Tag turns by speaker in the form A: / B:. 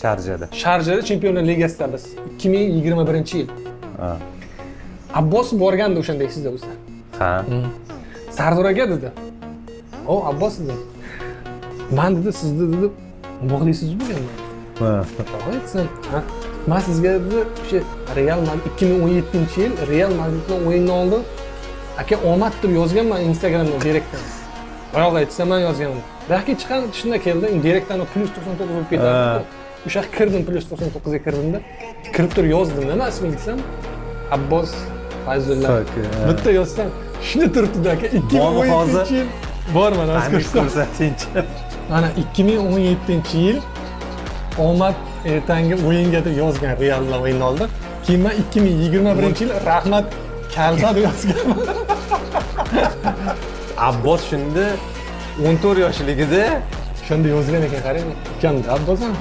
A: Sharjada.
B: Sharjada Chempionlar Ligasida biz 2021-yil.
A: Ha.
B: Abbos borgandi o'shanda esingizda bo'lsa.
A: Ha.
B: Sardor aka dedi. "O, Abbos dedi. Men dedi sizni dedi muxlisingizmi bo'lganman."
A: Ha.
B: Aytsam, "Ha, men sizga dedi o'sha Real Madrid 2017-yil Real Madrid bilan o'yinni oldin aka omad deb yozganman Instagramda direktdan. Oyoq aytsam men yozganman. Balki chiqqan shunda keldi, direktdan +99 bo'lib ketadi. O'sha kirdim +99 ga kirdimda. Kirib turib yozdim, nima ismingiz desam, Abbos Fayzulla. Bitta yozsam, shuni turibdi aka 2017-yil. Bor mana
A: ko'rsatingchi.
B: Mana 2017-yil omad ertangi o'yinga deb yozgan Real bilan o'yin oldi. Keyin men 2021-yil rahmat kalta deb yozganman.
C: Abbos shunda 14 yoshligida
B: Shunda yozgan ekan qarang. Ukamda Abbos ham.